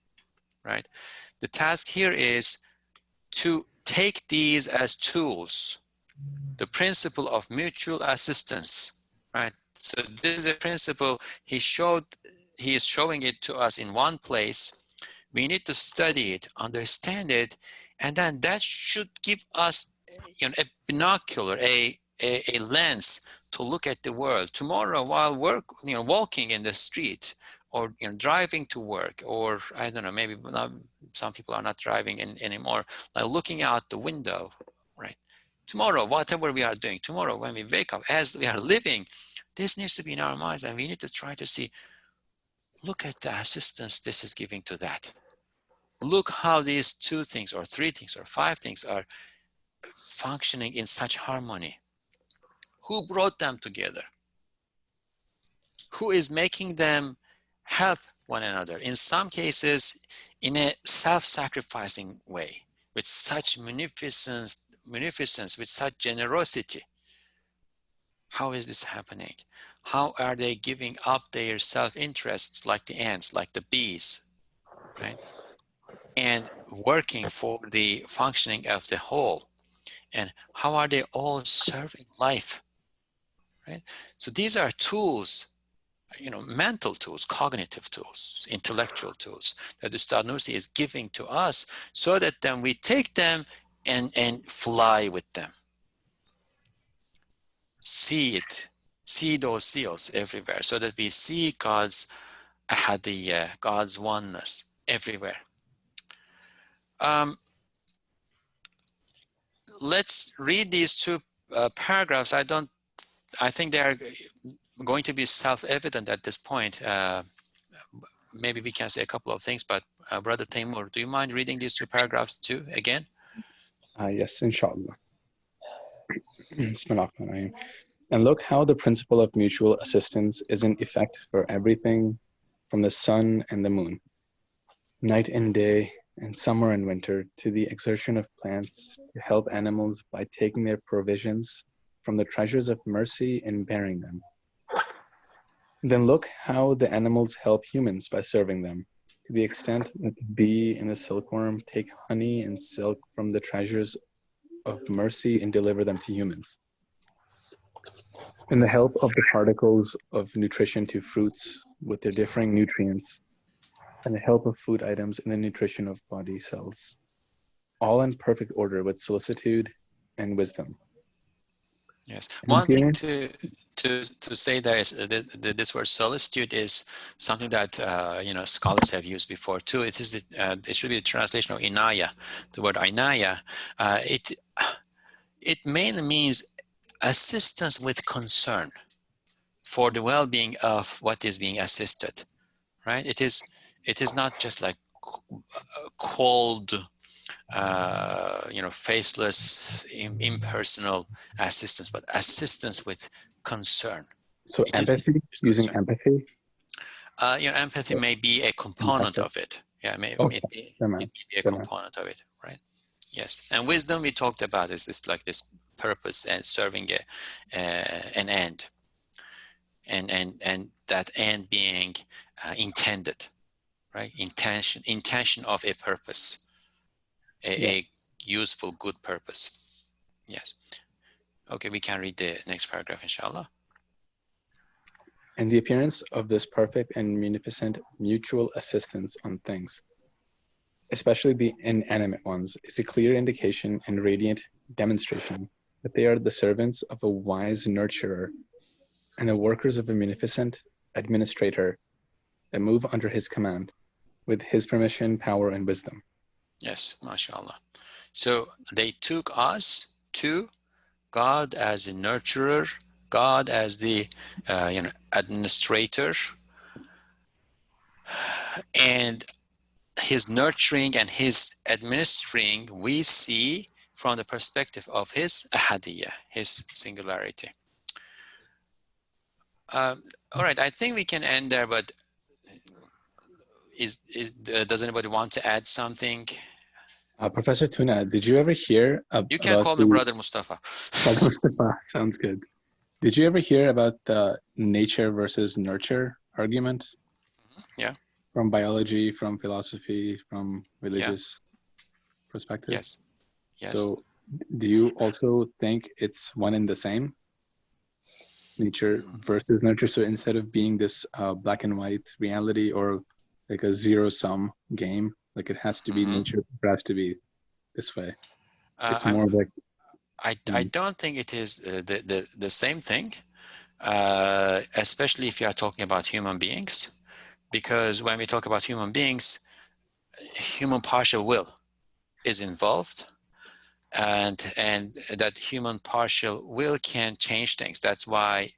right? The task here is to take these as tools. The principle of mutual assistance, right? So this is a principle he is showing it to us in one place. We need to study it, understand it, and then that should give us a binocular, a lens to look at the world. Tomorrow while walking in the street, or driving to work, or I don't know, maybe not, some people are not driving anymore, like looking out the window, right? Tomorrow, whatever we are doing, tomorrow when we wake up, as we are living, this needs to be in our minds, and we need to try to see, look at the assistance this is giving to that. Look how these 2 things or 3 things or 5 things are functioning in such harmony. Who brought them together? Who is making them help one another? In some cases, in a self-sacrificing way, with such munificence, with such generosity. How is this happening? How are they giving up their self-interests, like the ants, like the bees, right? And working for the functioning of the whole. And how are they all serving life, right? So these are tools, mental tools, cognitive tools, intellectual tools that Ustad Nursi is giving to us, so that then we take them and fly with them. See those seals everywhere, so that we see God's ahadiyya, God's oneness everywhere, Let's read these two paragraphs. I think they are going to be self-evident at this point. Maybe we can say a couple of things, but Brother Taimur, do you mind reading these two paragraphs too again? Yes, inshallah. Bismillahirrahmanirrahim. And look how the principle of mutual assistance is in effect for everything from the sun and the moon, night and day, and summer and winter, to the exertion of plants to help animals by taking their provisions from the treasures of mercy and bearing them. Then look how the animals help humans by serving them, to the extent that the bee and the silkworm take honey and silk from the treasures of mercy and deliver them to humans. And the help of the particles of nutrition to fruits with their differing nutrients, and the help of food items in the nutrition of body cells, all in perfect order with solicitude and wisdom. Yes. And One thing here, to say there is this word solicitude is something that scholars have used before too. It is it should be the translation of inaya. The word inaya. It mainly means assistance with concern for the well-being of what is being assisted, right? It is not just like cold, faceless, impersonal assistance, but assistance with concern. so empathy, using empathy. Empathy may be a component of it. Yeah, it may be a component of it, right? Yes, and wisdom we talked about is like this purpose and serving an end, and that end being intended, right? Intention of a purpose, a useful, good purpose. Yes. Okay, we can read the next paragraph, inshallah. And the appearance of this perfect and munificent mutual assistance on things, especially the inanimate ones, is a clear indication and radiant demonstration that they are the servants of a wise nurturer and the workers of a munificent administrator that move under his command with his permission, power, and wisdom. Yes, mashallah. So they took us to God as a nurturer, God as the administrator, and his nurturing and his administering we see from the perspective of his ahadiyya, his singularity. All right, I think we can end there, but does anybody want to add something? Professor Tuna, did you ever hear about You can call me Brother Mustafa. Brother Mustafa, sounds good. Did you ever hear about the nature versus nurture argument? Yeah. From biology, from philosophy, from religious perspective? Yes. Yes. So do you also think it's one and the same? Nature versus nurture. So instead of being this black and white reality or like a zero-sum game, like it has to be nature, it has to be this way. It's more like I don't think it is the same thing, especially if you are talking about human beings, because when we talk about human beings, human partial will is involved, and that human partial will can change things. That's why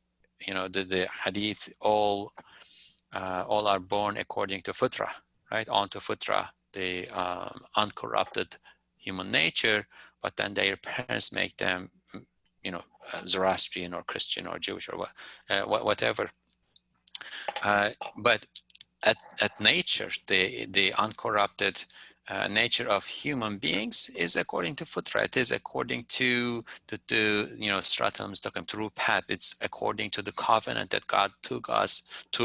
the hadith all are born according to fitra, right? Onto fitra, the uncorrupted human nature, but then their parents make them, Zoroastrian or Christian or Jewish or whatever. But at nature, the uncorrupted nature of human beings is according to fitra. It is according to the Sirat al-Mustaqim, true path. It's according to the covenant that God took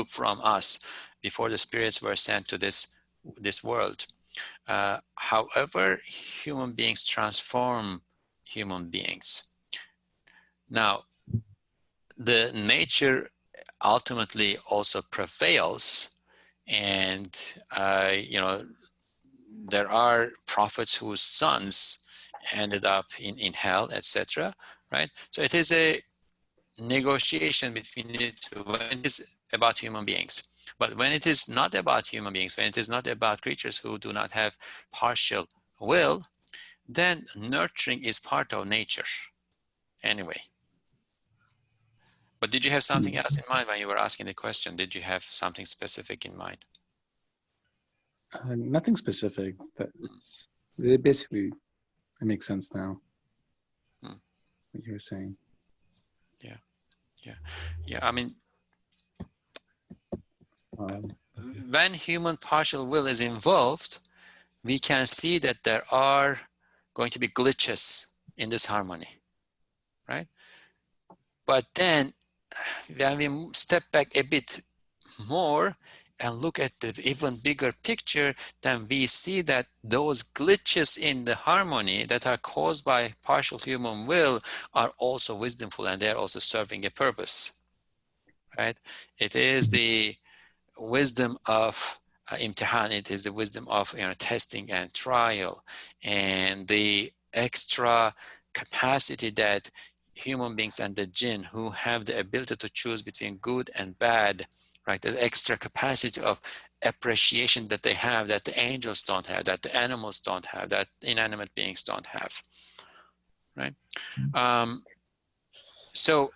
from us before the spirits were sent to this world. However, human beings transform human beings. Now, the nature ultimately also prevails, and there are prophets whose sons ended up in hell, etc. Right? So it is a negotiation between the two when it is about human beings. But when it is not about human beings, when it is not about creatures who do not have partial will, then nurturing is part of nature anyway. But did you have something else in mind when you were asking the question? Did you have something specific in mind? Nothing specific, but it basically it makes sense now. What you were saying. Yeah. I mean, when human partial will is involved, we can see that there are going to be glitches in this harmony, right? But then when we step back a bit more and look at the even bigger picture, then we see that those glitches in the harmony that are caused by partial human will are also wisdomful, and they're also serving a purpose, right? It is the wisdom of imtihan, it is the wisdom of testing and trial, and the extra capacity that human beings and the jinn, who have the ability to choose between good and bad, right? The extra capacity of appreciation that they have, that the angels don't have, that the animals don't have, that inanimate beings don't have, right? So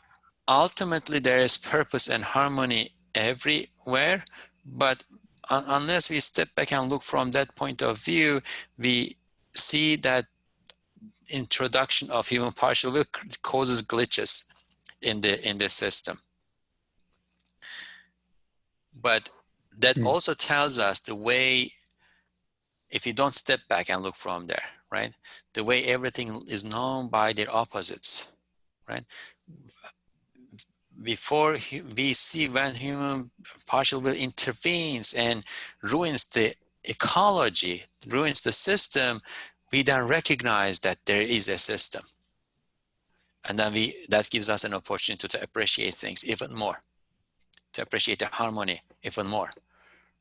ultimately there is purpose and harmony everywhere, but unless we step back and look from that point of view, we see that introduction of human partial will causes glitches in the system. But that also tells us the way, if you don't step back and look from there, right? The way everything is known by their opposites, right? Before we see when human partial will intervenes and ruins the ecology, ruins the system, we then recognize that there is a system. And then that gives us an opportunity to appreciate things even more, to appreciate the harmony even more.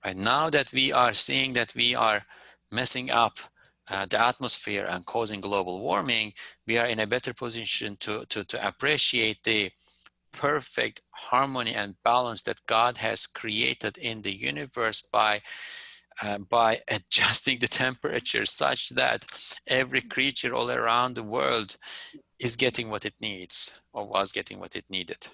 Right now that we are seeing that we are messing up the atmosphere and causing global warming, we are in a better position to appreciate the perfect harmony and balance that God has created in the universe by adjusting the temperature such that every creature all around the world is getting what it needs, or was getting what it needed.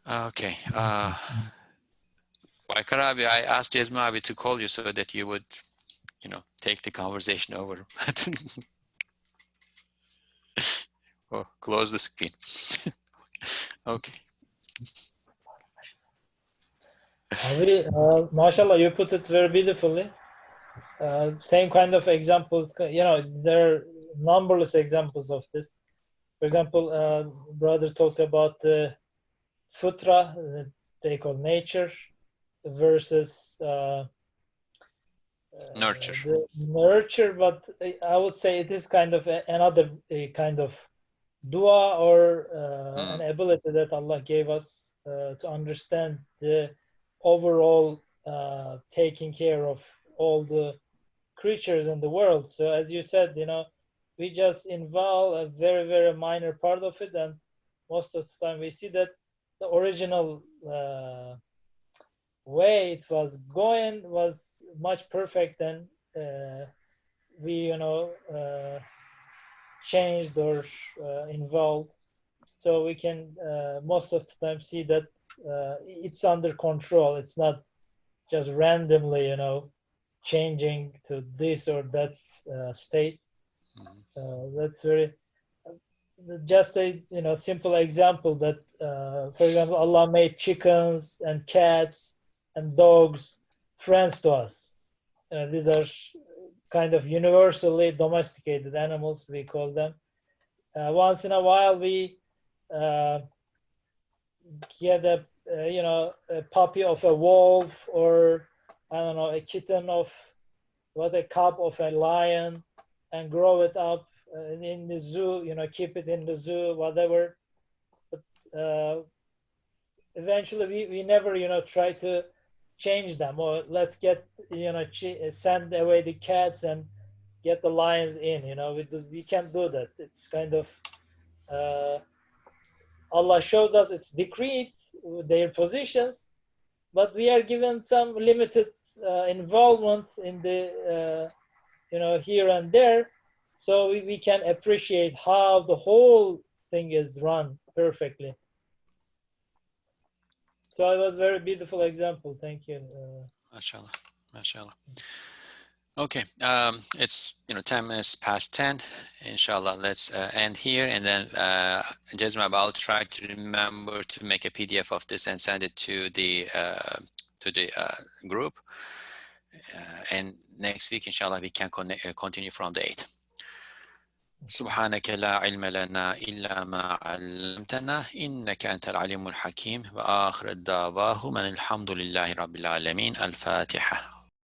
Okay. Al-Arabi, I asked Jazmawi to call you so that you would, take the conversation over. Oh, close the screen. Okay. Mashallah, you put it very beautifully. Same kind of examples, there are numberless examples of this. For example, brother talked about the futra, they call nature, versus nurture. Nurture, but I would say it is kind of another kind of dua, or an ability that Allah gave us to understand the overall taking care of all the creatures in the world. So as you said, we just involve a very, very minor part of it, and most of the time we see that the original way it was going was much perfect, and we changed or involved. So we can most of the time see that it's under control. It's not just randomly changing to this or that state. That's very just a simple example that for example, Allah made chickens and cats and dogs friends to us. These are kind of universally domesticated animals, we call them. Once in a while we get a puppy of a wolf, or I don't know, a kitten of a cub of a lion, and grow it up in the zoo, keep it in the zoo, whatever. But eventually we never try to change them, or let's get send away the cats and get the lions in. We can't do that. It's kind of Allah shows us it's decreed, their positions, but we are given some limited involvement in the here and there, so we can appreciate how the whole thing is run perfectly. So it was a very beautiful example. Thank you. MashaAllah, MashaAllah. Okay, it's 10 minutes past 10. Inshallah, let's end here, and then Jesma, I'll try to remember to make a PDF of this and send it to the group. And next week, inshallah, we can continue from the 8th. سبحانك لا علم لنا إلا ما علمتنا إنك أنت العليم الحكيم وآخر الدعواه من الحمد لله رب العالمين. الفاتحة.